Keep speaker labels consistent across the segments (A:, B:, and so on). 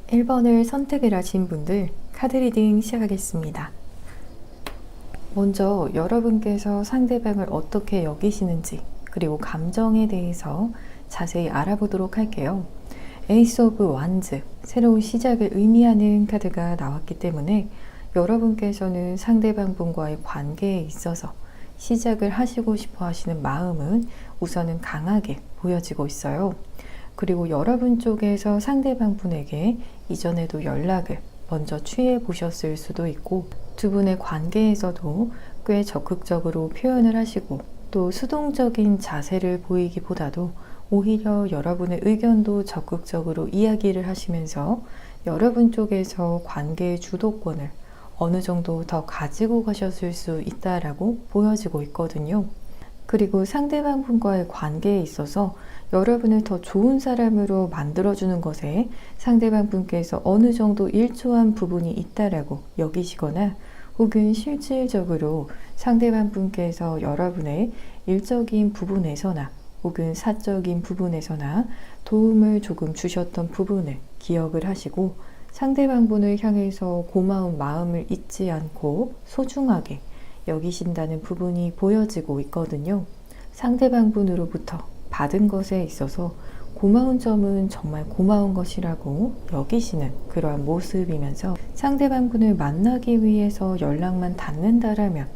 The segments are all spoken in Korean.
A: 1번을 선택을 하신 분들 카드 리딩 시작하겠습니다. 먼저 여러분께서 상대방을 어떻게 여기시는지 그리고 감정에 대해서 자세히 알아보도록 할게요. 에이스 오브 완즈, 새로운 시작을 의미하는 카드가 나왔기 때문에 여러분께서는 상대방 분과의 관계에 있어서 시작을 하시고 싶어 하시는 마음은 우선은 강하게 보여지고 있어요. 그리고 여러분 쪽에서 상대방 분에게 이전에도 연락을 먼저 취해 보셨을 수도 있고, 두 분의 관계에서도 꽤 적극적으로 표현을 하시고 또 수동적인 자세를 보이기보다도 오히려 여러분의 의견도 적극적으로 이야기를 하시면서 여러분 쪽에서 관계의 주도권을 어느 정도 더 가지고 가셨을 수 있다라고 보여지고 있거든요. 그리고 상대방 분과의 관계에 있어서 여러분을 더 좋은 사람으로 만들어주는 것에 상대방 분께서 어느 정도 일조한 부분이 있다라고 여기시거나, 혹은 실질적으로 상대방 분께서 여러분의 일적인 부분에서나 혹은 사적인 부분에서나 도움을 조금 주셨던 부분을 기억을 하시고 상대방 분을 향해서 고마운 마음을 잊지 않고 소중하게 여기신다는 부분이 보여지고 있거든요. 상대방 분으로부터 받은 것에 있어서 고마운 점은 정말 고마운 것이라고 여기시는 그러한 모습이면서, 상대방 분을 만나기 위해서 연락만 닿는다라면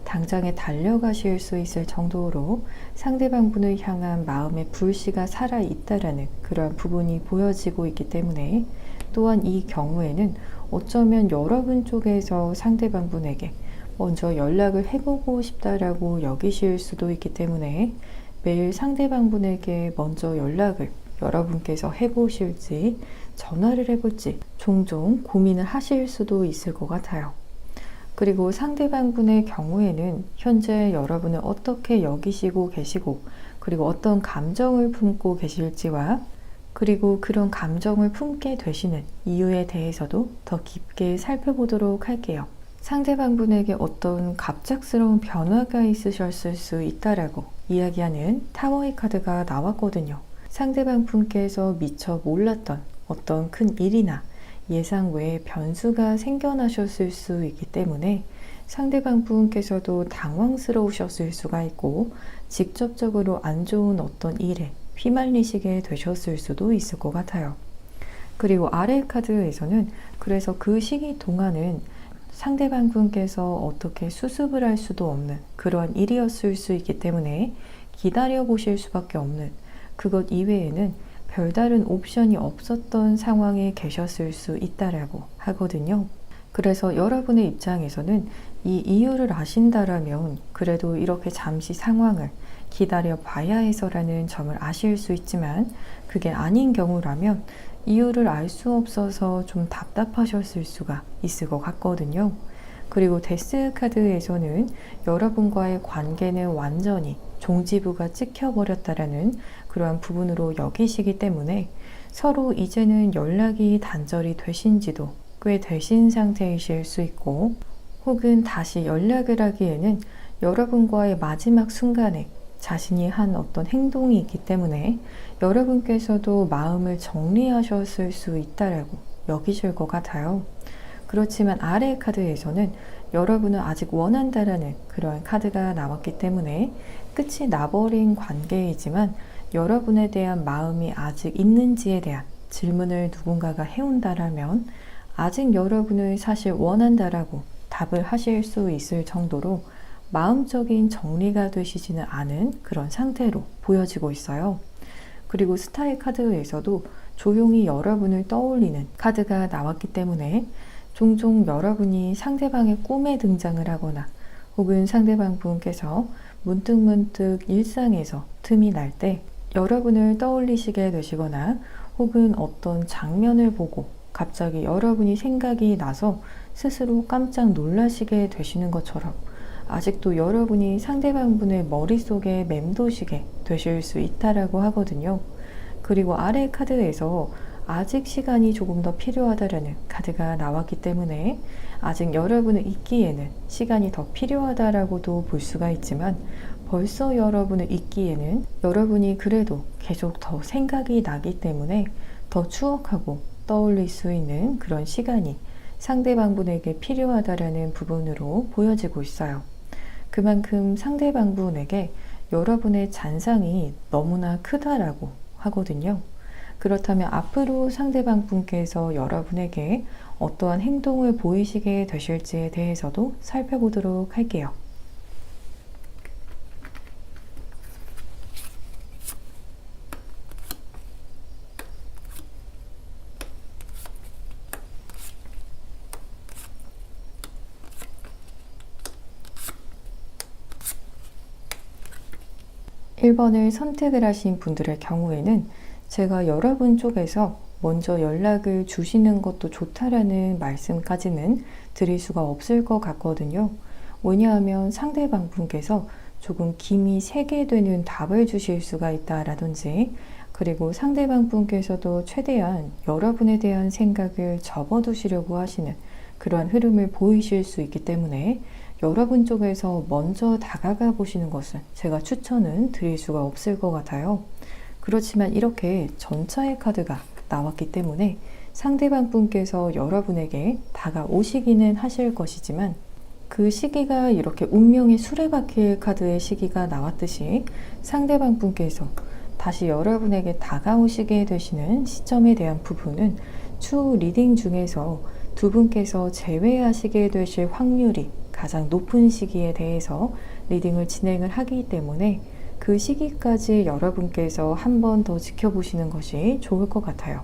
A: 당장에 달려가실 수 있을 정도로 상대방 분을 향한 마음의 불씨가 살아있다라는 그러한 부분이 보여지고 있기 때문에, 또한 이 경우에는 어쩌면 여러분 쪽에서 상대방 분에게 먼저 연락을 해보고 싶다라고 여기실 수도 있기 때문에 매일 상대방 분에게 먼저 연락을 여러분께서 해보실지 전화를 해볼지 종종 고민을 하실 수도 있을 것 같아요. 그리고 상대방 분의 경우에는 현재 여러분을 어떻게 여기시고 계시고 그리고 어떤 감정을 품고 계실지와, 그리고 그런 감정을 품게 되시는 이유에 대해서도 더 깊게 살펴보도록 할게요. 상대방 분에게 어떤 갑작스러운 변화가 있으셨을 수 있다라고 이야기하는 타워의 카드가 나왔거든요. 상대방 분께서 미처 몰랐던 어떤 큰 일이나 예상 외의 변수가 생겨나셨을 수 있기 때문에 상대방 분께서도 당황스러우셨을 수가 있고, 직접적으로 안 좋은 어떤 일에 휘말리시게 되셨을 수도 있을 것 같아요. 그리고 아래 카드에서는 그래서 그 시기 동안은 상대방 분께서 어떻게 수습을 할 수도 없는 그러한 일이었을 수 있기 때문에 기다려 보실 수밖에 없는, 그것 이외에는 별다른 옵션이 없었던 상황에 계셨을 수 있다라고 하거든요. 그래서 여러분의 입장에서는 이 이유를 아신다라면 그래도 이렇게 잠시 상황을 기다려 봐야 해서라는 점을 아실 수 있지만, 그게 아닌 경우라면 이유를 알 수 없어서 좀 답답하셨을 수가 있을 것 같거든요. 그리고 데스 카드에서는 여러분과의 관계는 완전히 종지부가 찍혀버렸다라는 그러한 부분으로 여기시기 때문에 서로 이제는 연락이 단절이 되신지도 꽤 되신 상태이실 수 있고, 혹은 다시 연락을 하기에는 여러분과의 마지막 순간에 자신이 한 어떤 행동이 있기 때문에 여러분께서도 마음을 정리하셨을 수 있다라고 여기실 것 같아요. 그렇지만 아래 카드에서는 여러분은 아직 원한다라는 그러한 카드가 나왔기 때문에 끝이 나버린 관계이지만 여러분에 대한 마음이 아직 있는지에 대한 질문을 누군가가 해온다라면 아직 여러분을 사실 원한다라고 답을 하실 수 있을 정도로 마음적인 정리가 되시지는 않은 그런 상태로 보여지고 있어요. 그리고 스타의 카드에서도 조용히 여러분을 떠올리는 카드가 나왔기 때문에 종종 여러분이 상대방의 꿈에 등장을 하거나 혹은 상대방 분께서 문득문득 일상에서 틈이 날 때 여러분을 떠올리시게 되시거나, 혹은 어떤 장면을 보고 갑자기 여러분이 생각이 나서 스스로 깜짝 놀라시게 되시는 것처럼 아직도 여러분이 상대방 분의 머릿속에 맴도시게 되실 수 있다라고 하거든요. 그리고 아래 카드에서 아직 시간이 조금 더 필요하다라는 카드가 나왔기 때문에 아직 여러분을 잊기에는 시간이 더 필요하다라고도 볼 수가 있지만, 벌써 여러분을 잊기에는 여러분이 그래도 계속 더 생각이 나기 때문에 더 추억하고 떠올릴 수 있는 그런 시간이 상대방분에게 필요하다라는 부분으로 보여지고 있어요. 그만큼 상대방분에게 여러분의 잔상이 너무나 크다라고 하거든요. 그렇다면 앞으로 상대방분께서 여러분에게 어떠한 행동을 보이시게 되실지에 대해서도 살펴보도록 할게요. 1번을 선택을 하신 분들의 경우에는 제가 여러분 쪽에서 먼저 연락을 주시는 것도 좋다라는 말씀까지는 드릴 수가 없을 것 같거든요. 왜냐하면 상대방 분께서 조금 김이 새게 되는 답을 주실 수가 있다라든지, 그리고 상대방 분께서도 최대한 여러분에 대한 생각을 접어두시려고 하시는 그러한 흐름을 보이실 수 있기 때문에 여러분 쪽에서 먼저 다가가 보시는 것은 제가 추천은 드릴 수가 없을 것 같아요. 그렇지만 이렇게 전차의 카드가 나왔기 때문에 상대방 분께서 여러분에게 다가오시기는 하실 것이지만, 그 시기가 이렇게 운명의 수레바퀴 카드의 시기가 나왔듯이 상대방 분께서 다시 여러분에게 다가오시게 되시는 시점에 대한 부분은 추후 리딩 중에서 두 분께서 재회하시게 되실 확률이 가장 높은 시기에 대해서 리딩을 진행을 하기 때문에 그 시기까지 여러분께서 한 번 더 지켜보시는 것이 좋을 것 같아요.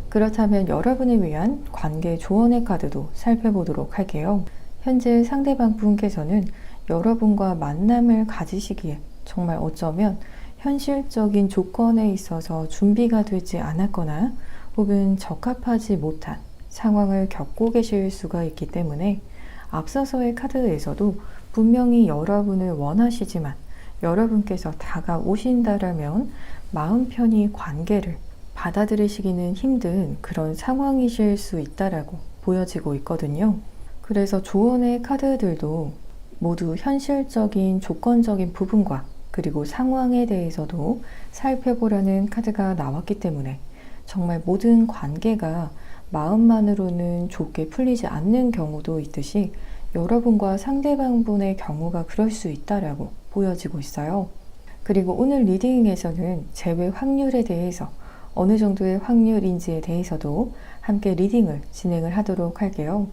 A: 그렇다면 여러분을 위한 관계 조언의 카드도 살펴보도록 할게요. 현재 상대방 분께서는 여러분과 만남을 가지시기에 정말 어쩌면 현실적인 조건에 있어서 준비가 되지 않았거나 혹은 적합하지 못한 상황을 겪고 계실 수가 있기 때문에 앞서서의 카드에서도 분명히 여러분을 원하시지만 여러분께서 다가오신다라면 마음 편히 관계를 받아들이시기는 힘든 그런 상황이실 수 있다라고 보여지고 있거든요. 그래서 조언의 카드들도 모두 현실적인 조건적인 부분과 그리고 상황에 대해서도 살펴보라는 카드가 나왔기 때문에 정말 모든 관계가 마음만으로는 좋게 풀리지 않는 경우도 있듯이 여러분과 상대방분의 경우가 그럴 수 있다라고 보여지고 있어요. 그리고 오늘 리딩에서는 재회 확률에 대해서 어느 정도의 확률인지에 대해서도 함께 리딩을 진행을 하도록 할게요.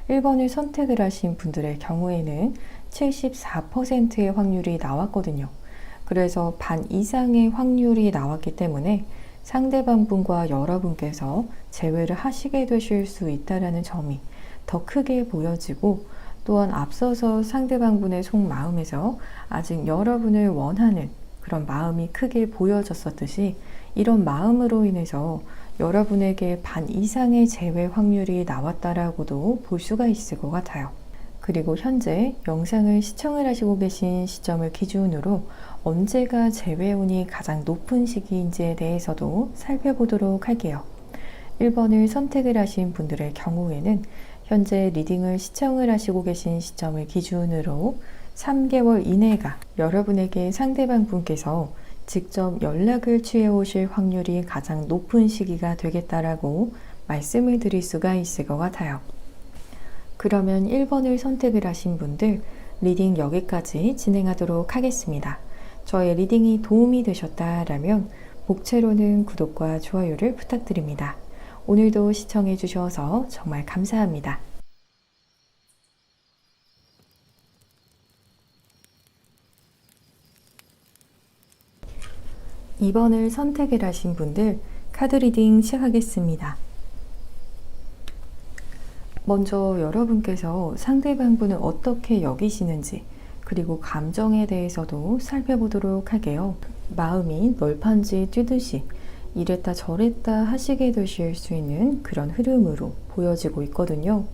A: 1번을 선택을 하신 분들의 경우에는 74%의 확률이 나왔거든요. 그래서 반 이상의 확률이 나왔기 때문에 상대방 분과 여러분께서 재회를 하시게 되실 수 있다는 점이 더 크게 보여지고, 또한 앞서서 상대방 분의 속마음에서 아직 여러분을 원하는 그런 마음이 크게 보여졌었듯이 이런 마음으로 인해서 여러분에게 반 이상의 재회 확률이 나왔다라고도 볼 수가 있을 것 같아요. 그리고 현재 영상을 시청을 하시고 계신 시점을 기준으로 언제가 재회운이 가장 높은 시기인지에 대해서도 살펴보도록 할게요. 1번을 선택을 하신 분들의 경우에는 현재 리딩을 시청을 하시고 계신 시점을 기준으로 3개월 이내가 여러분에게 상대방 분께서 직접 연락을 취해 오실 확률이 가장 높은 시기가 되겠다라고 말씀을 드릴 수가 있을 것 같아요. 그러면 1번을 선택을 하신 분들 리딩 여기까지 진행하도록 하겠습니다. 저의 리딩이 도움이 되셨다라면 복채로는 구독과 좋아요를 부탁드립니다. 오늘도 시청해 주셔서 정말 감사합니다. 2번을 선택을 하신 분들 카드 리딩 시작하겠습니다. 먼저 여러분께서 상대방 분을 어떻게 여기시는지, 그리고 감정에 대해서도 살펴보도록 할게요. 마음이 널판지 뛰듯이 이랬다 저랬다 하시게 되실 수 있는 그런 흐름으로 보여지고 있거든요.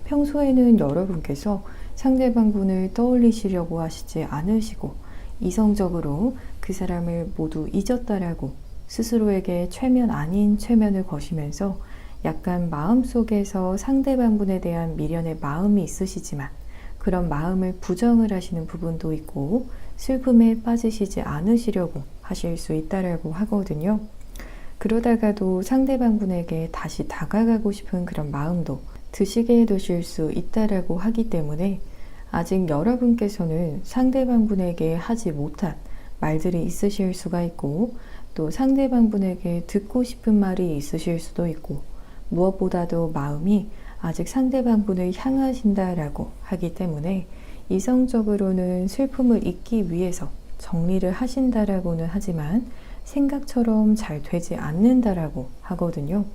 A: 평소에는 여러분께서 상대방 분을 떠올리시려고 하시지 않으시고 이성적으로 그 사람을 모두 잊었다라고 스스로에게 최면 아닌 최면을 거시면서 약간 마음속에서 상대방 분에 대한 미련의 마음이 있으시지만 그런 마음을 부정을 하시는 부분도 있고 슬픔에 빠지시지 않으시려고 하실 수 있다라고 하거든요. 그러다가도 상대방분에게 다시 다가가고 싶은 그런 마음도 드시게 되실 수 있다라고 하기 때문에 아직 여러분께서는 상대방분에게 하지 못한 말들이 있으실 수가 있고 또 상대방분에게 듣고 싶은 말이 있으실 수도 있고 무엇보다도 마음이 아직 상대방분을 향하신다라고 하기 때문에 이성적으로는 슬픔을 잊기 위해서 정리를 하신다라고는 하지만 생각처럼 잘 되지 않는다라고 하거든요.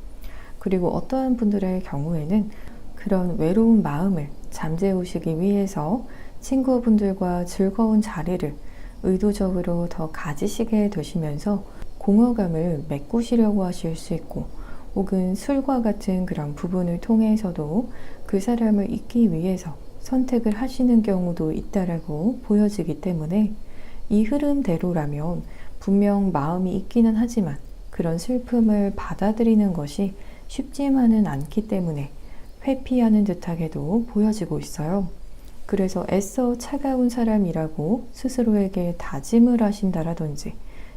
A: 그리고 어떠한 분들의 경우에는 그런 외로운 마음을 잠재우시기 위해서 친구분들과 즐거운 자리를 의도적으로 더 가지시게 되시면서 공허감을 메꾸시려고 하실 수 있고 혹은 술과 같은 그런 부분을 통해서도 그 사람을 잊기 위해서 선택을 하시는 경우도 있다라고 보여지기 때문에 이 흐름대로라면 분명 마음이 있기는 하지만 그런 슬픔을 받아들이는 것이 쉽지만은 않기 때문에 회피하는 듯하게도 보여지고 있어요. 그래서 애써 차가운 사람이라고 스스로에게 다짐을 하신다라든지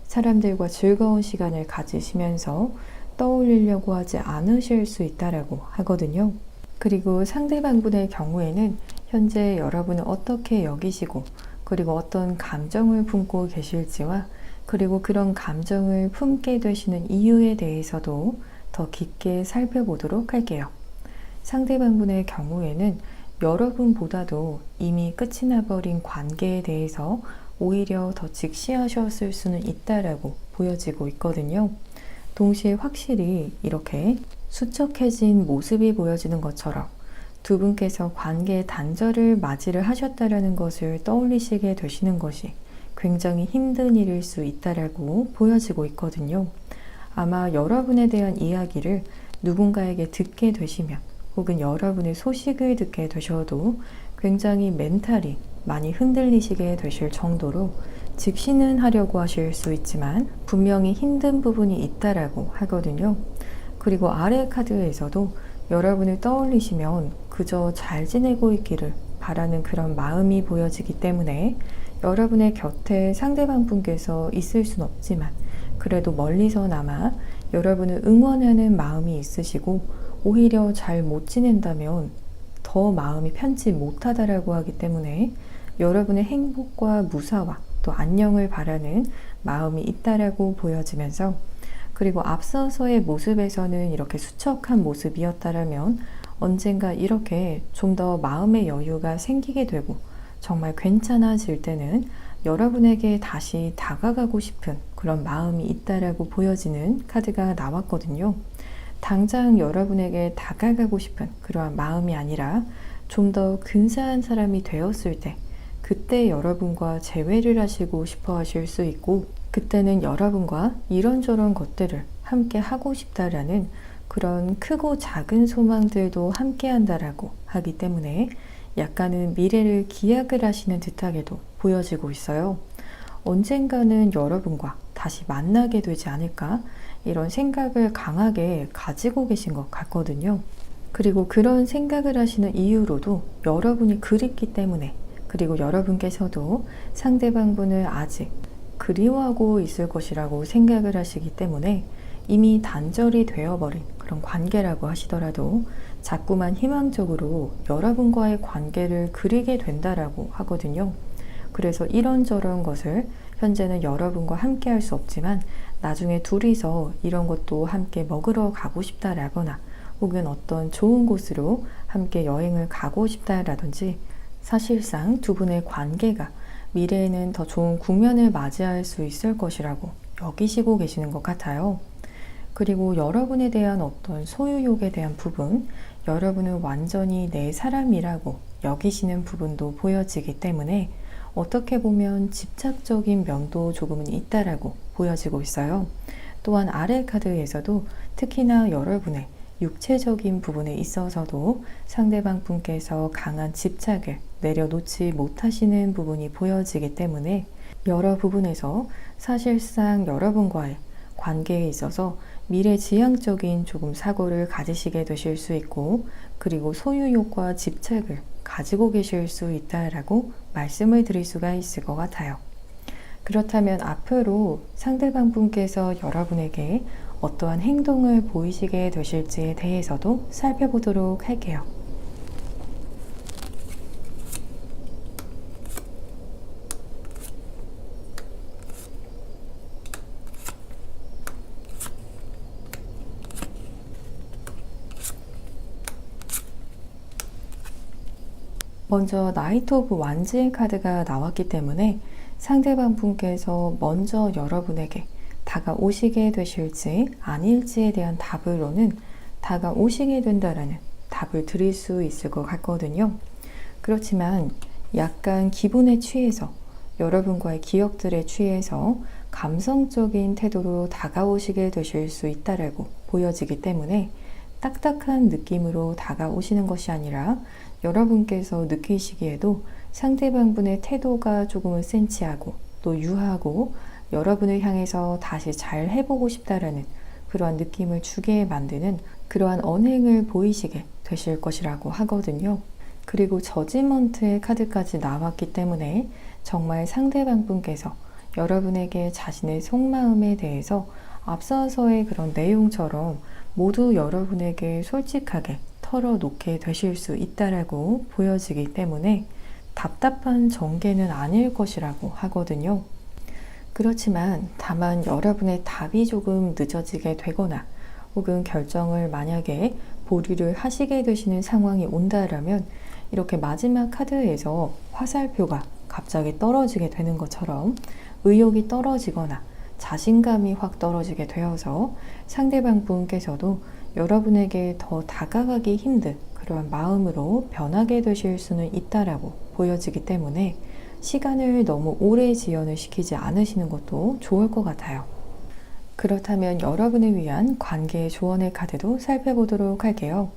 A: 사람들과 즐거운 시간을 가지시면서 떠올리려고 하지 않으실 수 있다라고 하거든요. 그리고 상대방분의 경우에는 현재 여러분을 어떻게 여기시고 그리고 어떤 감정을 품고 계실지와 그리고 그런 감정을 품게 되시는 이유에 대해서도 더 깊게 살펴보도록 할게요. 상대방분의 경우에는 여러분보다도 이미 끝이 나버린 관계에 대해서 오히려 더 직시하셨을 수는 있다라고 보여지고 있거든요. 동시에 확실히 이렇게 수척해진 모습이 보여지는 것처럼 두 분께서 관계의 단절을 맞이를 하셨다라는 것을 떠올리시게 되시는 것이 굉장히 힘든 일일 수 있다라고 보여지고 있거든요. 아마 여러분에 대한 이야기를 누군가에게 듣게 되시면 혹은 여러분의 소식을 듣게 되셔도 굉장히 멘탈이 많이 흔들리시게 되실 정도로 직시는 하려고 하실 수 있지만 분명히 힘든 부분이 있다라고 하거든요. 그리고 아래 카드에서도 여러분을 떠올리시면 그저 잘 지내고 있기를 바라는 그런 마음이 보여지기 때문에 여러분의 곁에 상대방 분께서 있을 순 없지만 그래도 멀리서나마 여러분을 응원하는 마음이 있으시고 오히려 잘 못 지낸다면 더 마음이 편치 못하다라고 하기 때문에 여러분의 행복과 무사와 또 안녕을 바라는 마음이 있다라고 보여지면서 그리고 앞서서의 모습에서는 이렇게 수척한 모습이었다라면 언젠가 이렇게 좀 더 마음의 여유가 생기게 되고 정말 괜찮아질 때는 여러분에게 다시 다가가고 싶은 그런 마음이 있다라고 보여지는 카드가 나왔거든요. 당장 여러분에게 다가가고 싶은 그러한 마음이 아니라 좀 더 근사한 사람이 되었을 때 그때 여러분과 재회를 하시고 싶어 하실 수 있고 그때는 여러분과 이런저런 것들을 함께 하고 싶다라는 그런 크고 작은 소망들도 함께 한다라고 하기 때문에 약간은 미래를 기약을 하시는 듯하게도 보여지고 있어요. 언젠가는 여러분과 다시 만나게 되지 않을까 이런 생각을 강하게 가지고 계신 것 같거든요. 그리고 그런 생각을 하시는 이유로도 여러분이 그립기 때문에 그리고 여러분께서도 상대방분을 아직 그리워하고 있을 것이라고 생각을 하시기 때문에 이미 단절이 되어버린 그런 관계라고 하시더라도 자꾸만 희망적으로 여러분과의 관계를 그리게 된다라고 하거든요. 그래서 이런저런 것을 현재는 여러분과 함께 할 수 없지만 나중에 둘이서 이런 것도 함께 먹으러 가고 싶다라거나 혹은 어떤 좋은 곳으로 함께 여행을 가고 싶다라든지 사실상 두 분의 관계가 미래에는 더 좋은 국면을 맞이할 수 있을 것이라고 여기시고 계시는 것 같아요. 그리고 여러분에 대한 어떤 소유욕에 대한 부분, 여러분은 완전히 내 사람이라고 여기시는 부분도 보여지기 때문에 어떻게 보면 집착적인 면도 조금은 있다라고 보여지고 있어요. 또한 아래 카드에서도 특히나 여러분의 육체적인 부분에 있어서도 상대방 분께서 강한 집착을 내려놓지 못하시는 부분이 보여지기 때문에 여러 부분에서 사실상 여러분과의 관계에 있어서 미래지향적인 조금 사고를 가지시게 되실 수 있고 그리고 소유욕과 집착을 가지고 계실 수 있다라고 말씀을 드릴 수가 있을 것 같아요. 그렇다면 앞으로 상대방 분께서 여러분에게 어떠한 행동을 보이시게 되실지에 대해서도 살펴보도록 할게요. 먼저 나이트 오브 완즈의 카드가 나왔기 때문에 상대방 분께서 먼저 여러분에게 다가오시게 되실지 아닐지에 대한 답으로는 다가오시게 된다라는 답을 드릴 수 있을 것 같거든요. 그렇지만 약간 기분에 취해서 여러분과의 기억들에 취해서 감성적인 태도로 다가오시게 되실 수 있다라고 보여지기 때문에 딱딱한 느낌으로 다가오시는 것이 아니라 여러분께서 느끼시기에도 상대방분의 태도가 조금은 센치하고 또 유하고 여러분을 향해서 다시 잘 해보고 싶다라는 그러한 느낌을 주게 만드는 그러한 언행을 보이시게 되실 것이라고 하거든요. 그리고 저지먼트의 카드까지 나왔기 때문에 정말 상대방분께서 여러분에게 자신의 속마음에 대해서 앞서서의 그런 내용처럼 모두 여러분에게 솔직하게 털어놓게 되실 수 있다라고 보여지기 때문에 답답한 전개는 아닐 것이라고 하거든요. 그렇지만 다만 여러분의 답이 조금 늦어지게 되거나 혹은 결정을 만약에 보류를 하시게 되시는 상황이 온다라면 이렇게 마지막 카드에서 화살표가 갑자기 떨어지게 되는 것처럼 의욕이 떨어지거나 자신감이 확 떨어지게 되어서 상대방 분께서도 여러분에게 더 다가가기 힘든 그런 마음으로 변하게 되실 수는 있다라고 보여지기 때문에 시간을 너무 오래 지연을 시키지 않으시는 것도 좋을 것 같아요. 그렇다면 여러분을 위한 관계 조언의 카드도 살펴보도록 할게요.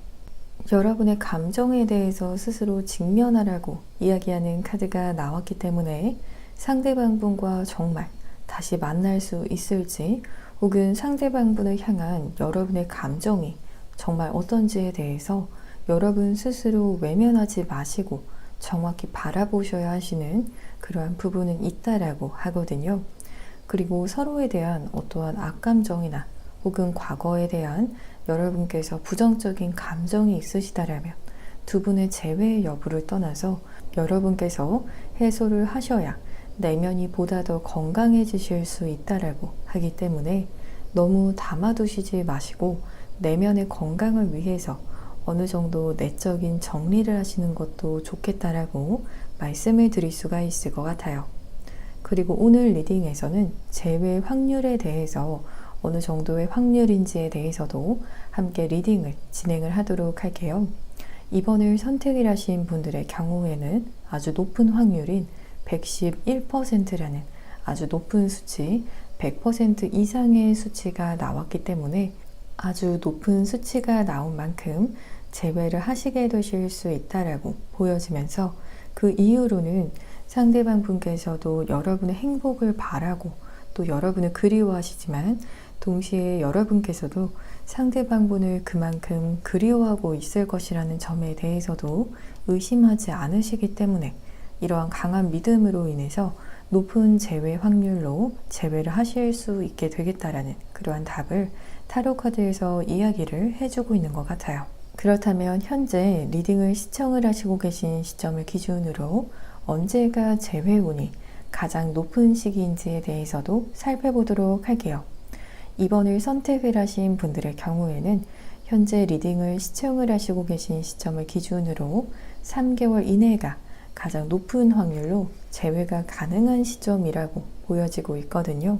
A: 여러분의 감정에 대해서 스스로 직면하라고 이야기하는 카드가 나왔기 때문에 상대방 분과 정말 다시 만날 수 있을지 혹은 상대방 분을 향한 여러분의 감정이 정말 어떤지에 대해서 여러분 스스로 외면하지 마시고 정확히 바라보셔야 하시는 그러한 부분은 있다라고 하거든요. 그리고 서로에 대한 어떠한 악감정이나 혹은 과거에 대한 여러분께서 부정적인 감정이 있으시다라면 두 분의 재회 여부를 떠나서 여러분께서 해소를 하셔야 내면이 보다 더 건강해지실 수 있다라고 하기 때문에 너무 담아두시지 마시고 내면의 건강을 위해서 어느 정도 내적인 정리를 하시는 것도 좋겠다라고 말씀을 드릴 수가 있을 것 같아요. 그리고 오늘 리딩에서는 재회 확률에 대해서 어느 정도의 확률인지에 대해서도 함께 리딩을 진행을 하도록 할게요. 2번을 선택을 하신 분들의 경우에는 아주 높은 확률인 111%라는 아주 높은 수치, 100% 이상의 수치가 나왔기 때문에 아주 높은 수치가 나온 만큼 재회를 하시게 되실 수 있다라고 보여지면서 그 이후로는 상대방 분께서도 여러분의 행복을 바라고 또 여러분을 그리워하시지만 동시에 여러분께서도 상대방 분을 그만큼 그리워하고 있을 것이라는 점에 대해서도 의심하지 않으시기 때문에 이러한 강한 믿음으로 인해서 높은 재회 확률로 재회를 하실 수 있게 되겠다라는 그러한 답을 타로 카드에서 이야기를 해주고 있는 것 같아요. 그렇다면 현재 리딩을 시청을 하시고 계신 시점을 기준으로 언제가 재회운이 가장 높은 시기인지에 대해서도 살펴보도록 할게요. 2번을 선택을 하신 분들의 경우에는 현재 리딩을 시청을 하시고 계신 시점을 기준으로 3개월 이내가 가장 높은 확률로 재회가 가능한 시점이라고 보여지고 있거든요.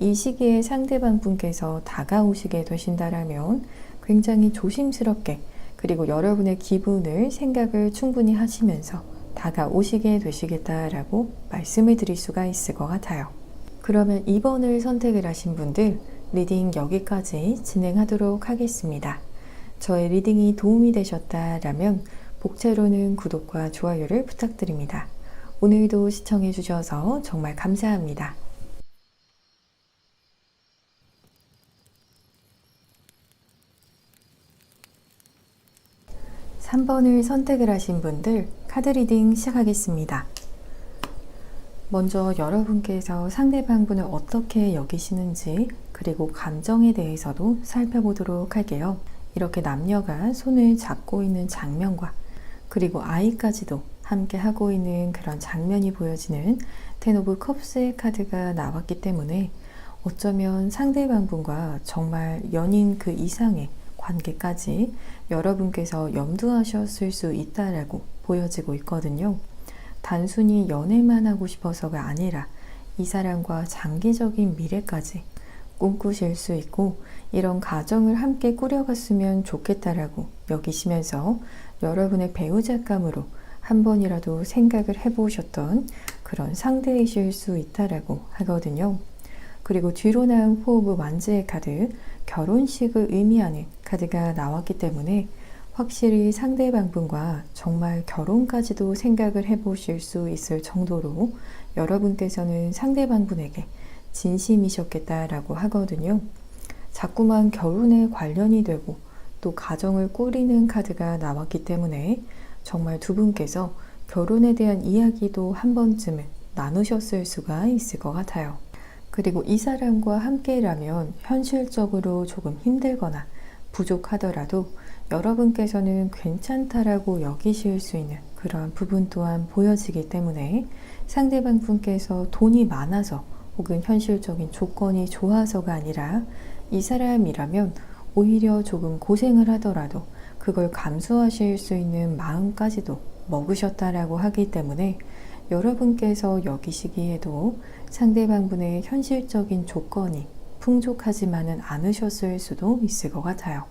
A: 이 시기에 상대방 분께서 다가오시게 되신다라면 굉장히 조심스럽게 그리고 여러분의 기분을 생각을 충분히 하시면서 다가오시게 되시겠다라고 말씀을 드릴 수가 있을 것 같아요. 그러면 2번을 선택을 하신 분들 리딩 여기까지 진행하도록 하겠습니다. 저의 리딩이 도움이 되셨다라면 복채로는 구독과 좋아요를 부탁드립니다. 오늘도 시청해 주셔서 정말 감사합니다. 3번을 선택을 하신 분들 카드 리딩 시작하겠습니다. 먼저 여러분께서 상대방분을 어떻게 여기시는지 그리고 감정에 대해서도 살펴보도록 할게요. 이렇게 남녀가 손을 잡고 있는 장면과 그리고 아이까지도 함께 하고 있는 그런 장면이 보여지는 텐 오브 컵스의 카드가 나왔기 때문에 어쩌면 상대방분과 정말 연인 그 이상의 관계까지 여러분께서 염두하셨을 수 있다라고 보여지고 있거든요. 단순히 연애만 하고 싶어서가 아니라 이 사람과 장기적인 미래까지 꿈꾸실 수 있고 이런 가정을 함께 꾸려갔으면 좋겠다라고 여기시면서 여러분의 배우자감으로 한 번이라도 생각을 해보셨던 그런 상대이실 수 있다라고 하거든요. 그리고 뒤로 나온 포 오브 완즈의 카드, 결혼식을 의미하는 카드가 나왔기 때문에 확실히 상대방분과 정말 결혼까지도 생각을 해보실 수 있을 정도로 여러분께서는 상대방분에게 진심이셨겠다라고 하거든요. 자꾸만 결혼에 관련이 되고 또 가정을 꾸리는 카드가 나왔기 때문에 정말 두 분께서 결혼에 대한 이야기도 한 번쯤은 나누셨을 수가 있을 것 같아요. 그리고 이 사람과 함께라면 현실적으로 조금 힘들거나 부족하더라도 여러분께서는 괜찮다라고 여기실 수 있는 그러한 부분 또한 보여지기 때문에 상대방 분께서 돈이 많아서 혹은 현실적인 조건이 좋아서가 아니라 이 사람이라면 오히려 조금 고생을 하더라도 그걸 감수하실 수 있는 마음까지도 먹으셨다라고 하기 때문에 여러분께서 여기시기에도 상대방분의 현실적인 조건이 풍족하지만은 않으셨을 수도 있을 것 같아요.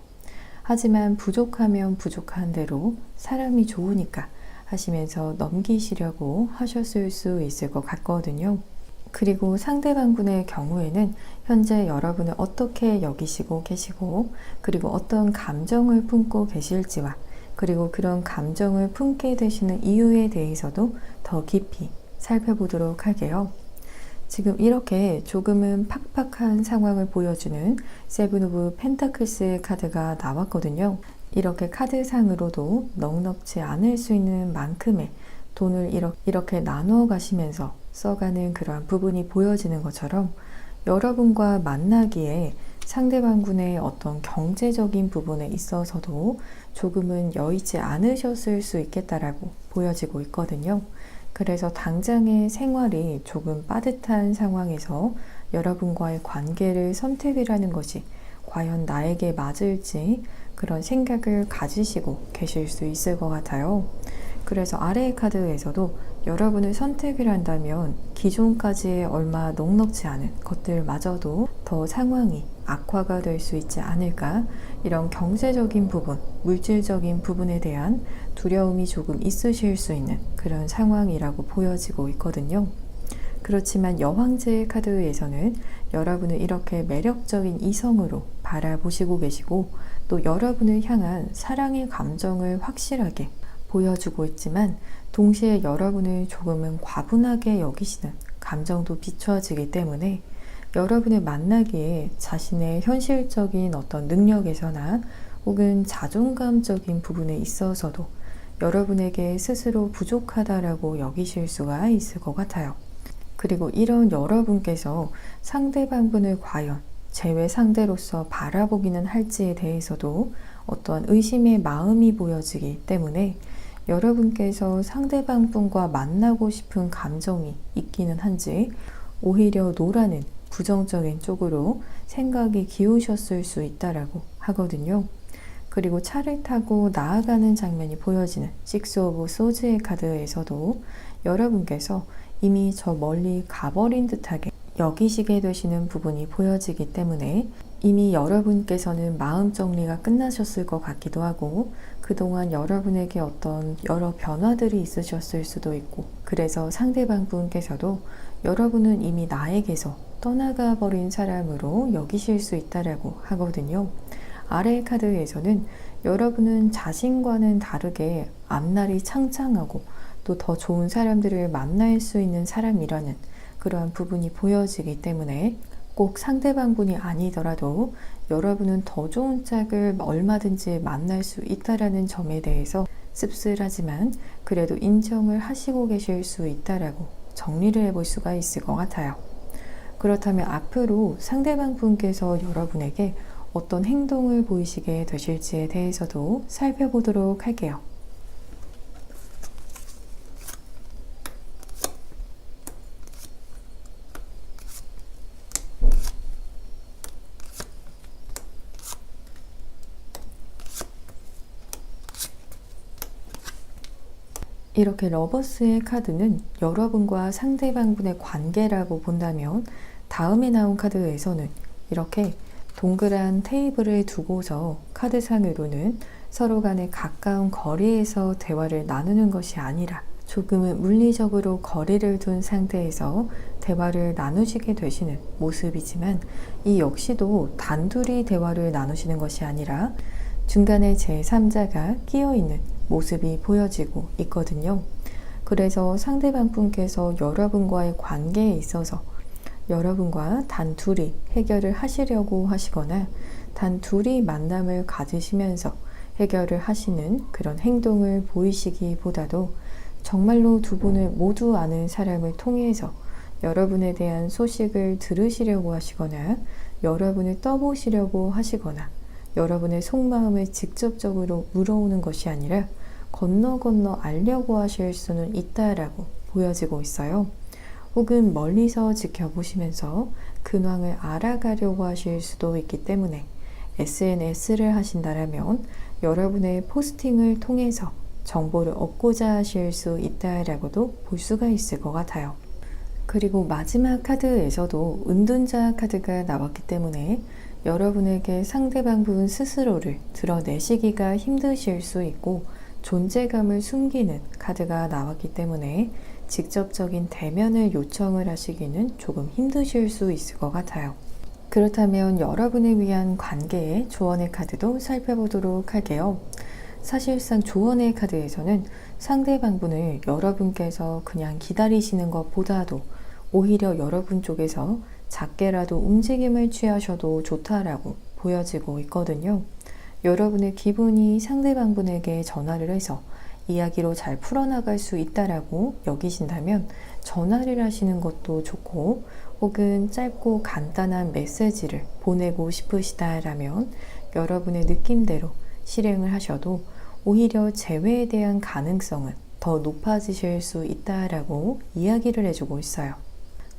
A: 하지만 부족하면 부족한 대로 사람이 좋으니까 하시면서 넘기시려고 하셨을 수 있을 것 같거든요. 그리고 상대방분의 경우에는 현재 여러분을 어떻게 여기시고 계시고 그리고 어떤 감정을 품고 계실지와 그리고 그런 감정을 품게 되시는 이유에 대해서도 더 깊이 살펴보도록 할게요. 지금 이렇게 조금은 팍팍한 상황을 보여주는 세븐 오브 펜타클스의 카드가 나왔거든요. 이렇게 카드상으로도 넉넉지 않을 수 있는 만큼의 돈을 이렇게 나누어 가시면서 써가는 그러한 부분이 보여지는 것처럼 여러분과 만나기에 상대방분의 어떤 경제적인 부분에 있어서도 조금은 여의치 않으셨을 수 있겠다라고 보여지고 있거든요. 그래서 당장의 생활이 조금 빠듯한 상황에서 여러분과의 관계를 선택을 하는 것이 과연 나에게 맞을지 그런 생각을 가지시고 계실 수 있을 것 같아요. 그래서 아래의 카드에서도 여러분을 선택을 한다면 기존까지의 얼마 넉넉지 않은 것들마저도 더 상황이 악화가 될 수 있지 않을까, 이런 경제적인 부분, 물질적인 부분에 대한 두려움이 조금 있으실 수 있는 그런 상황이라고 보여지고 있거든요. 그렇지만 여왕제의 카드에서는 여러분을 이렇게 매력적인 이성으로 바라보시고 계시고 또 여러분을 향한 사랑의 감정을 확실하게 보여주고 있지만 동시에 여러분을 조금은 과분하게 여기시는 감정도 비춰지기 때문에 여러분을 만나기에 자신의 현실적인 어떤 능력에서나 혹은 자존감적인 부분에 있어서도 여러분에게 스스로 부족하다라고 여기실 수가 있을 것 같아요. 그리고 이런 여러분께서 상대방분을 과연 제외 상대로서 바라보기는 할지에 대해서도 어떠한 의심의 마음이 보여지기 때문에 여러분께서 상대방분과 만나고 싶은 감정이 있기는 한지 오히려 노라는 부정적인 쪽으로 생각이 기우셨을 수 있다라고 하거든요. 그리고 차를 타고 나아가는 장면이 보여지는 식스 오브 소즈의 카드에서도 여러분께서 이미 저 멀리 가버린 듯하게 여기시게 되시는 부분이 보여지기 때문에 이미 여러분께서는 마음 정리가 끝나셨을 것 같기도 하고 그동안 여러분에게 어떤 여러 변화들이 있으셨을 수도 있고 그래서 상대방 분께서도 여러분은 이미 나에게서 떠나가 버린 사람으로 여기실 수 있다라고 하거든요. 아래 카드에서는 여러분은 자신과는 다르게 앞날이 창창하고 또 더 좋은 사람들을 만날 수 있는 사람이라는 그러한 부분이 보여지기 때문에 꼭 상대방 분이 아니더라도 여러분은 더 좋은 짝을 얼마든지 만날 수 있다라는 점에 대해서 씁쓸하지만 그래도 인정을 하시고 계실 수 있다라고 정리를 해볼 수가 있을 것 같아요. 그렇다면 앞으로 상대방 분께서 여러분에게 어떤 행동을 보이시게 되실지에 대해서도 살펴보도록 할게요. 이렇게 러버스의 카드는 여러분과 상대방분의 관계라고 본다면, 다음에 나온 카드에서는 이렇게 동그란 테이블을 두고서 카드상으로는 서로 간에 가까운 거리에서 대화를 나누는 것이 아니라 조금은 물리적으로 거리를 둔 상태에서 대화를 나누시게 되시는 모습이지만, 이 역시도 단둘이 대화를 나누시는 것이 아니라 중간에 제3자가 끼어있는 모습이 보여지고 있거든요. 그래서 상대방 분께서 여러분과의 관계에 있어서 여러분과 단둘이 해결을 하시려고 하시거나 단둘이 만남을 가지시면서 해결을 하시는 그런 행동을 보이시기보다도 정말로 두 분을 모두 아는 사람을 통해서 여러분에 대한 소식을 들으시려고 하시거나 여러분을 떠보시려고 하시거나 여러분의 속마음을 직접적으로 물어오는 것이 아니라 건너 알려고 하실 수는 있다라고 보여지고 있어요. 혹은 멀리서 지켜보시면서 근황을 알아가려고 하실 수도 있기 때문에 SNS를 하신다라면 여러분의 포스팅을 통해서 정보를 얻고자 하실 수 있다라고도 볼 수가 있을 것 같아요. 그리고 마지막 카드에서도 은둔자 카드가 나왔기 때문에 여러분에게 상대방 분 스스로를 드러내시기가 힘드실 수 있고 존재감을 숨기는 카드가 나왔기 때문에 직접적인 대면을 요청을 하시기는 조금 힘드실 수 있을 것 같아요. 그렇다면 여러분을 위한 관계의 조언의 카드도 살펴보도록 할게요. 사실상 조언의 카드에서는 상대방 분을 여러분께서 그냥 기다리시는 것보다도 오히려 여러분 쪽에서 작게라도 움직임을 취하셔도 좋다라고 보여지고 있거든요. 여러분의 기분이 상대방 분에게 전화를 해서 이야기로 잘 풀어나갈 수 있다라고 여기신다면 전화를 하시는 것도 좋고, 혹은 짧고 간단한 메시지를 보내고 싶으시다라면 여러분의 느낌대로 실행을 하셔도 오히려 재회에 대한 가능성은 더 높아지실 수 있다라고 이야기를 해주고 있어요.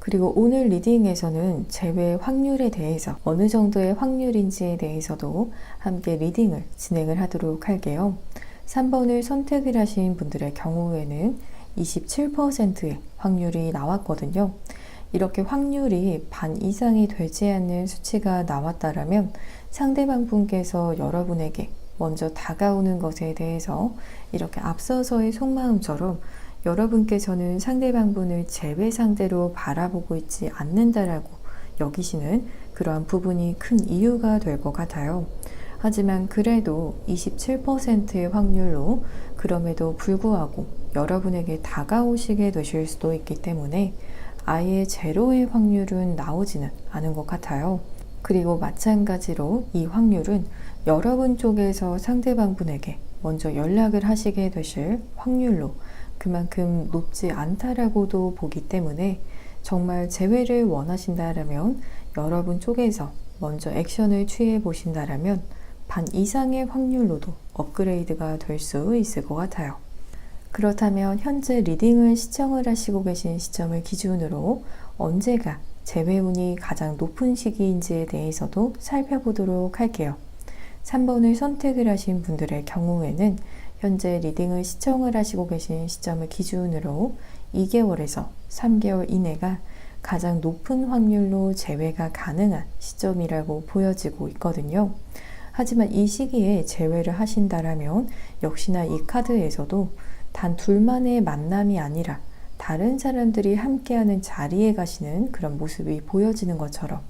A: 그리고 오늘 리딩에서는 재회 확률에 대해서 어느 정도의 확률인지에 대해서도 함께 리딩을 진행을 하도록 할게요. 3번을 선택을 하신 분들의 경우에는 27%의 확률이 나왔거든요. 이렇게 확률이 반 이상이 되지 않는 수치가 나왔다라면 상대방 분께서 여러분에게 먼저 다가오는 것에 대해서 이렇게 앞서서의 속마음처럼 여러분께서는 상대방 분을 재회 상대로 바라보고 있지 않는다라고 여기시는 그러한 부분이 큰 이유가 될 것 같아요. 하지만 그래도 27%의 확률로 그럼에도 불구하고 여러분에게 다가오시게 되실 수도 있기 때문에 아예 제로의 확률은 나오지는 않은 것 같아요. 그리고 마찬가지로 이 확률은 여러분 쪽에서 상대방 분에게 먼저 연락을 하시게 되실 확률로 그만큼 높지 않다라고도 보기 때문에 정말 재회를 원하신다라면 여러분 쪽에서 먼저 액션을 취해 보신다라면 반 이상의 확률로도 업그레이드가 될 수 있을 것 같아요. 그렇다면 현재 리딩을 시청을 하시고 계신 시점을 기준으로 언제가 재회운이 가장 높은 시기인지에 대해서도 살펴보도록 할게요. 3번을 선택을 하신 분들의 경우에는 현재 리딩을 시청을 하시고 계신 시점을 기준으로 2개월에서 3개월 이내가 가장 높은 확률로 재회가 가능한 시점이라고 보여지고 있거든요. 하지만 이 시기에 재회를 하신다라면 역시나 이 카드에서도 단 둘만의 만남이 아니라 다른 사람들이 함께하는 자리에 가시는 그런 모습이 보여지는 것처럼,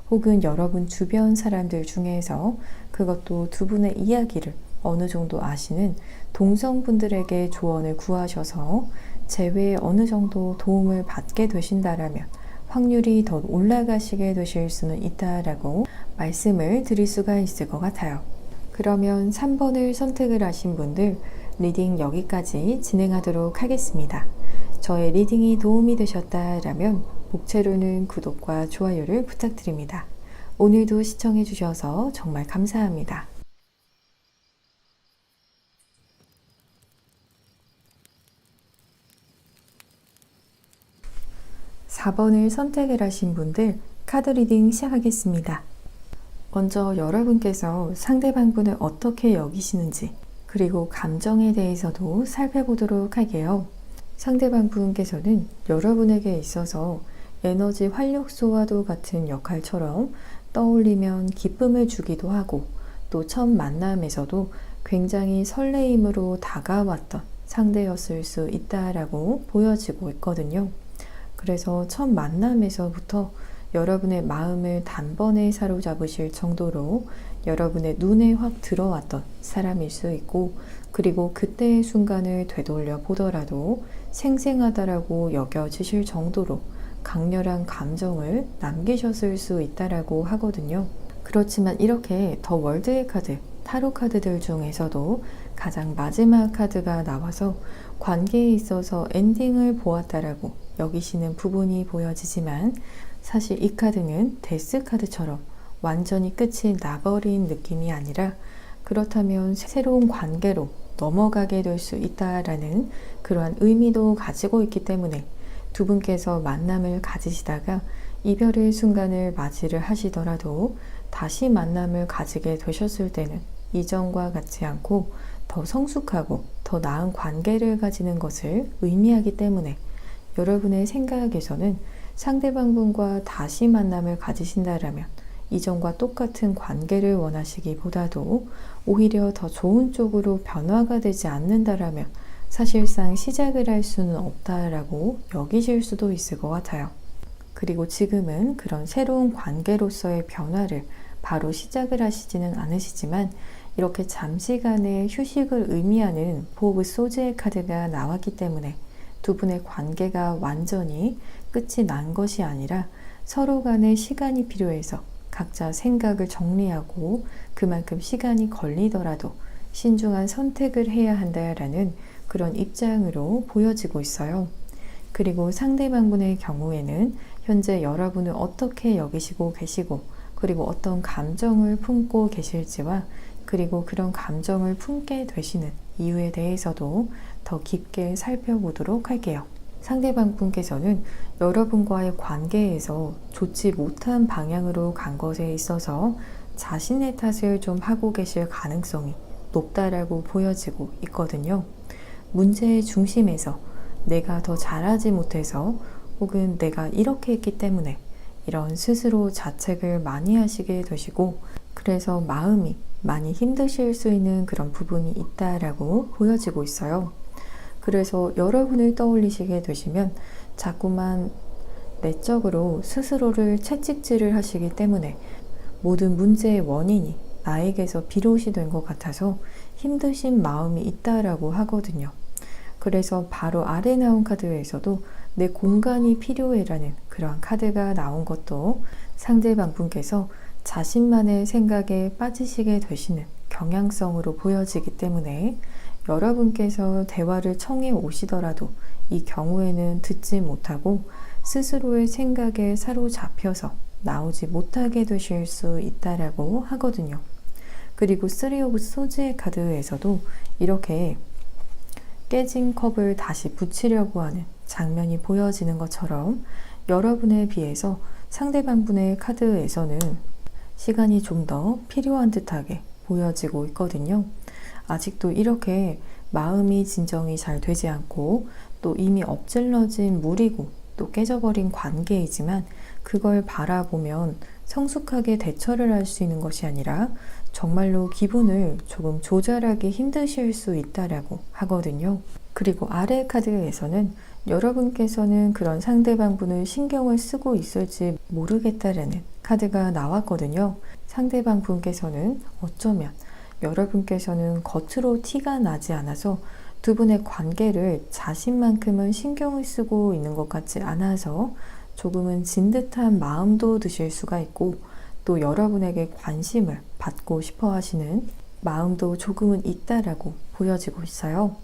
A: 혹은 여러분 주변 사람들 중에서 그것도 두 분의 이야기를 어느 정도 아시는 동성분들에게 조언을 구하셔서 재회에 어느 정도 도움을 받게 되신다라면 확률이 더 올라가시게 되실 수는 있다라고 말씀을 드릴 수가 있을 것 같아요. 그러면 3번을 선택을 하신 분들 리딩 여기까지 진행하도록 하겠습니다. 저의 리딩이 도움이 되셨다라면 목차로는 구독과 좋아요를 부탁드립니다. 오늘도 시청해 주셔서 정말 감사합니다. 4번을 선택을 하신 분들 카드 리딩 시작하겠습니다. 먼저 여러분께서 상대방분을 어떻게 여기시는지 그리고 감정에 대해서도 살펴보도록 할게요. 상대방분께서는 여러분에게 있어서 에너지 활력소와도 같은 역할처럼 떠올리면 기쁨을 주기도 하고 또 첫 만남에서도 굉장히 설레임으로 다가왔던 상대였을 수 있다라고 보여지고 있거든요. 그래서 첫 만남에서부터 여러분의 마음을 단번에 사로잡으실 정도로 여러분의 눈에 확 들어왔던 사람일 수 있고, 그리고 그때의 순간을 되돌려 보더라도 생생하다라고 여겨지실 정도로 강렬한 감정을 남기셨을 수 있다라고 하거든요. 그렇지만 이렇게 더 월드의 카드, 타로 카드들 중에서도 가장 마지막 카드가 나와서 관계에 있어서 엔딩을 보았다라고 여기시는 부분이 보여지지만, 사실 이 카드는 데스 카드처럼 완전히 끝이 나버린 느낌이 아니라, 그렇다면 새로운 관계로 넘어가게 될 수 있다라는 그러한 의미도 가지고 있기 때문에 두 분께서 만남을 가지시다가 이별의 순간을 맞이를 하시더라도 다시 만남을 가지게 되셨을 때는 이전과 같지 않고 더 성숙하고 더 나은 관계를 가지는 것을 의미하기 때문에, 여러분의 생각에서는 상대방분과 다시 만남을 가지신다라면 이전과 똑같은 관계를 원하시기보다도 오히려 더 좋은 쪽으로 변화가 되지 않는다라면 사실상 시작을 할 수는 없다라고 여기실 수도 있을 것 같아요. 그리고 지금은 그런 새로운 관계로서의 변화를 바로 시작을 하시지는 않으시지만, 이렇게 잠시간의 휴식을 의미하는 4 오브 소즈의 카드가 나왔기 때문에 두 분의 관계가 완전히 끝이 난 것이 아니라 서로 간의 시간이 필요해서 각자 생각을 정리하고 그만큼 시간이 걸리더라도 신중한 선택을 해야 한다라는 그런 입장으로 보여지고 있어요. 그리고 상대방분의 경우에는 현재 여러분을 어떻게 여기시고 계시고, 그리고 어떤 감정을 품고 계실지와, 그리고 그런 감정을 품게 되시는 이유에 대해서도 더 깊게 살펴보도록 할게요. 상대방 분께서는 여러분과의 관계에서 좋지 못한 방향으로 간 것에 있어서 자신의 탓을 좀 하고 계실 가능성이 높다라고 보여지고 있거든요. 문제의 중심에서 내가 더 잘하지 못해서, 혹은 내가 이렇게 했기 때문에 이런 스스로 자책을 많이 하시게 되시고, 그래서 마음이 많이 힘드실 수 있는 그런 부분이 있다라고 보여지고 있어요. 그래서 여러분을 떠올리시게 되시면 자꾸만 내적으로 스스로를 채찍질을 하시기 때문에 모든 문제의 원인이 나에게서 비롯이 된 것 같아서 힘드신 마음이 있다라고 하거든요. 그래서 바로 아래 나온 카드에서도 내 공간이 필요해라는 그러한 카드가 나온 것도 상대방 분께서 자신만의 생각에 빠지시게 되시는 경향성으로 보여지기 때문에, 여러분께서 대화를 청해 오시더라도 이 경우에는 듣지 못하고 스스로의 생각에 사로잡혀서 나오지 못하게 되실 수 있다라고 하거든요. 그리고 3 오브 소즈의 카드에서도 이렇게 깨진 컵을 다시 붙이려고 하는 장면이 보여지는 것처럼, 여러분에 비해서 상대방분의 카드에서는 시간이 좀 더 필요한 듯하게 보여지고 있거든요. 아직도 이렇게 마음이 진정이 잘 되지 않고 또 이미 엎질러진 물이고 또 깨져버린 관계이지만, 그걸 바라보면 성숙하게 대처를 할 수 있는 것이 아니라 정말로 기분을 조금 조절하기 힘드실 수 있다라고 하거든요. 그리고 아래 카드에서는 여러분께서는 그런 상대방 분을 신경을 쓰고 있을지 모르겠다라는 카드가 나왔거든요. 상대방 분께서는 어쩌면 여러분께서는 겉으로 티가 나지 않아서 두 분의 관계를 자신만큼은 신경을 쓰고 있는 것 같지 않아서 조금은 진 듯한 마음도 드실 수가 있고, 또 여러분에게 관심을 받고 싶어 하시는 마음도 조금은 있다라고 보여지고 있어요.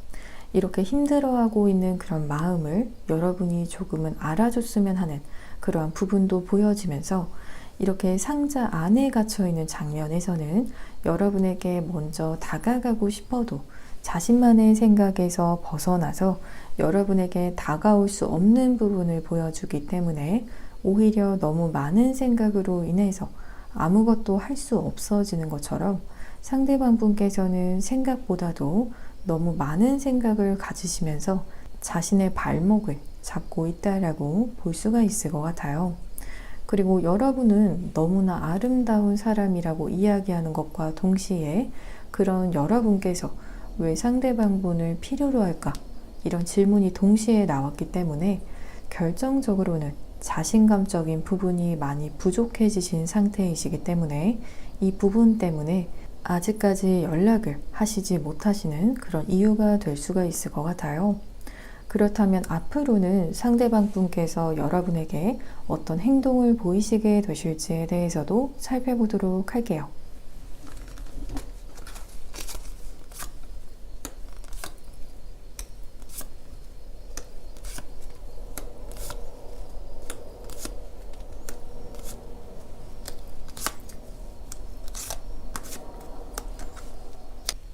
A: 이렇게 힘들어하고 있는 그런 마음을 여러분이 조금은 알아줬으면 하는 그러한 부분도 보여지면서 이렇게 상자 안에 갇혀 있는 장면에서는 여러분에게 먼저 다가가고 싶어도 자신만의 생각에서 벗어나서 여러분에게 다가올 수 없는 부분을 보여주기 때문에 오히려 너무 많은 생각으로 인해서 아무것도 할 수 없어지는 것처럼 상대방 분께서는 생각보다도 너무 많은 생각을 가지시면서 자신의 발목을 잡고 있다라고 볼 수가 있을 것 같아요. 그리고 여러분은 너무나 아름다운 사람이라고 이야기하는 것과 동시에 그런 여러분께서 왜 상대방 분을 필요로 할까? 이런 질문이 동시에 나왔기 때문에 결정적으로는 자신감적인 부분이 많이 부족해지신 상태이시기 때문에 이 부분 때문에 아직까지 연락을 하시지 못하시는 그런 이유가 될 수가 있을 것 같아요. 그렇다면 앞으로는 상대방 분께서 여러분에게 어떤 행동을 보이시게 되실지에 대해서도 살펴보도록 할게요.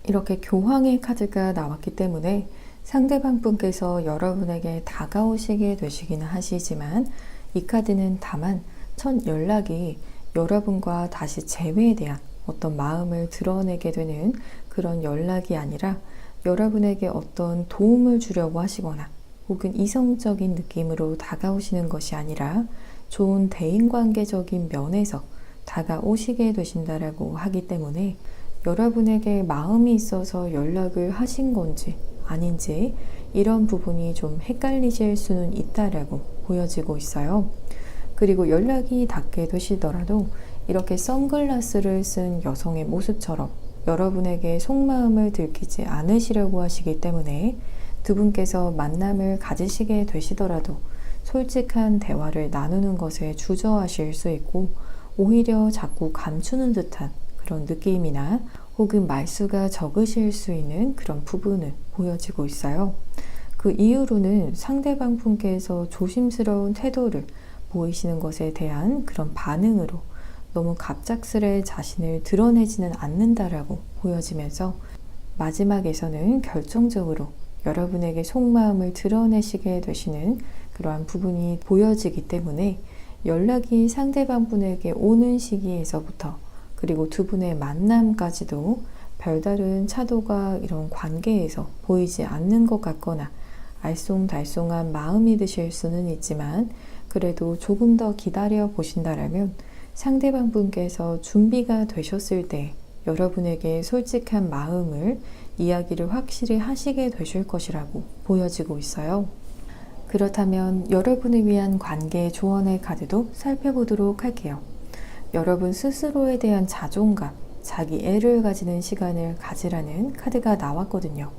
A: 이렇게 교황의 카드가 나왔기 때문에 상대방 분께서 여러분에게 다가오시게 되시기는 하시지만 이 카드는 다만 첫 연락이 여러분과 다시 재회에 대한 어떤 마음을 드러내게 되는 그런 연락이 아니라 여러분에게 어떤 도움을 주려고 하시거나 혹은 이성적인 느낌으로 다가오시는 것이 아니라 좋은 대인관계적인 면에서 다가오시게 되신다라고 하기 때문에 여러분에게 마음이 있어서 연락을 하신 건지 아닌지 이런 부분이 좀 헷갈리실 수는 있다라고 보여지고 있어요. 그리고 연락이 닿게 되시더라도 이렇게 선글라스를 쓴 여성의 모습처럼 여러분에게 속마음을 들키지 않으시려고 하시기 때문에 두 분께서 만남을 가지시게 되시더라도 솔직한 대화를 나누는 것에 주저하실 수 있고 오히려 자꾸 감추는 듯한 그런 느낌이나 혹은 말수가 적으실 수 있는 그런 부분을 보여지고 있어요. 그 이후로는 상대방 분께서 조심스러운 태도를 보이시는 것에 대한 그런 반응으로 너무 갑작스레 자신을 드러내지는 않는다라고 보여지면서 마지막에서는 결정적으로 여러분에게 속마음을 드러내시게 되시는 그러한 부분이 보여지기 때문에 연락이 상대방 분에게 오는 시기에서부터 그리고 두 분의 만남까지도 별다른 차도가 이런 관계에서 보이지 않는 것 같거나 알쏭달쏭한 마음이 드실 수는 있지만 그래도 조금 더 기다려 보신다라면 상대방 분께서 준비가 되셨을 때 여러분에게 솔직한 마음을 이야기를 확실히 하시게 되실 것이라고 보여지고 있어요. 그렇다면 여러분을 위한 관계 조언의 카드도 살펴보도록 할게요. 여러분 스스로에 대한 자존감, 자기 애를 가지는 시간을 가지라는 카드가 나왔거든요.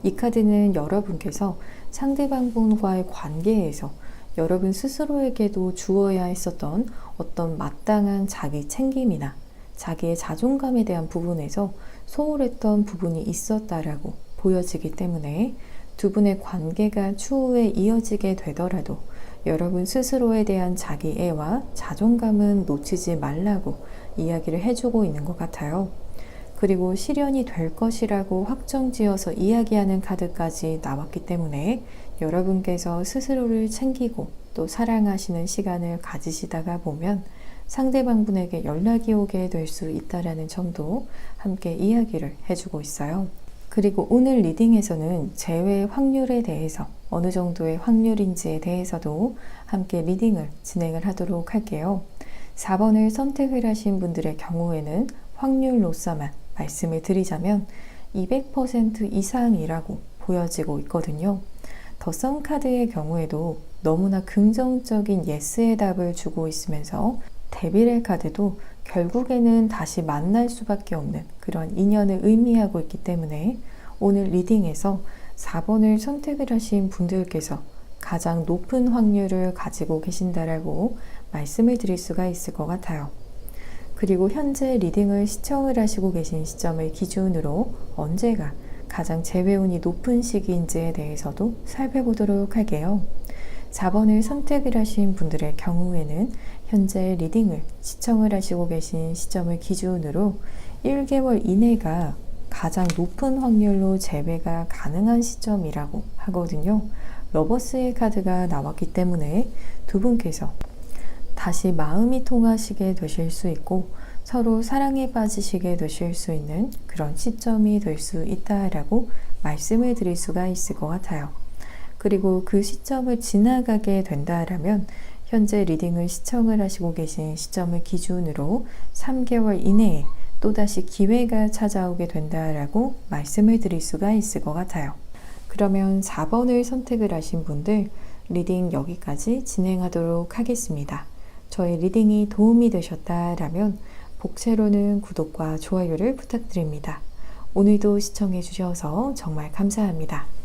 A: 이 카드는 여러분께서 상대방 분과의 관계에서 여러분 스스로에게도 주어야 했었던 어떤 마땅한 자기 챙김이나 자기의 자존감에 대한 부분에서 소홀했던 부분이 있었다라고 보여지기 때문에 두 분의 관계가 추후에 이어지게 되더라도 여러분 스스로에 대한 자기 애와 자존감은 놓치지 말라고 이야기를 해주고 있는 것 같아요. 그리고 실현이 될 것이라고 확정지어서 이야기하는 카드까지 나왔기 때문에 여러분께서 스스로를 챙기고 또 사랑하시는 시간을 가지시다가 보면 상대방 분에게 연락이 오게 될 수 있다는 점도 함께 이야기를 해주고 있어요. 그리고 오늘 리딩에서는 재회 확률에 대해서 어느 정도의 확률인지에 대해서도 함께 리딩을 진행을 하도록 할게요. 4번을 선택을 하신 분들의 경우에는 확률로서만 말씀을 드리자면 200% 이상이라고 보여지고 있거든요. 더 선 카드의 경우에도 너무나 긍정적인 예스의 답을 주고 있으면서 데빌의 카드도 결국에는 다시 만날 수밖에 없는 그런 인연을 의미하고 있기 때문에 오늘 리딩에서 4번을 선택을 하신 분들께서 가장 높은 확률을 가지고 계신다라고 말씀을 드릴 수가 있을 것 같아요. 그리고 현재 리딩을 시청을 하시고 계신 시점을 기준으로 언제가 가장 재회운이 높은 시기인지에 대해서도 살펴보도록 할게요. 4번을 선택을 하신 분들의 경우에는 현재 리딩을 시청을 하시고 계신 시점을 기준으로 1개월 이내가 가장 높은 확률로 재회가 가능한 시점이라고 하거든요. 러버스의 카드가 나왔기 때문에 두 분께서 다시 마음이 통하시게 되실 수 있고 서로 사랑에 빠지시게 되실 수 있는 그런 시점이 될 수 있다라고 말씀을 드릴 수가 있을 것 같아요. 그리고 그 시점을 지나가게 된다라면 현재 리딩을 시청을 하시고 계신 시점을 기준으로 3개월 이내에 또다시 기회가 찾아오게 된다라고 말씀을 드릴 수가 있을 것 같아요. 그러면 4번을 선택을 하신 분들 리딩 여기까지 진행하도록 하겠습니다. 저의 리딩이 도움이 되셨다라면 복채로는 구독과 좋아요를 부탁드립니다. 오늘도 시청해 주셔서 정말 감사합니다.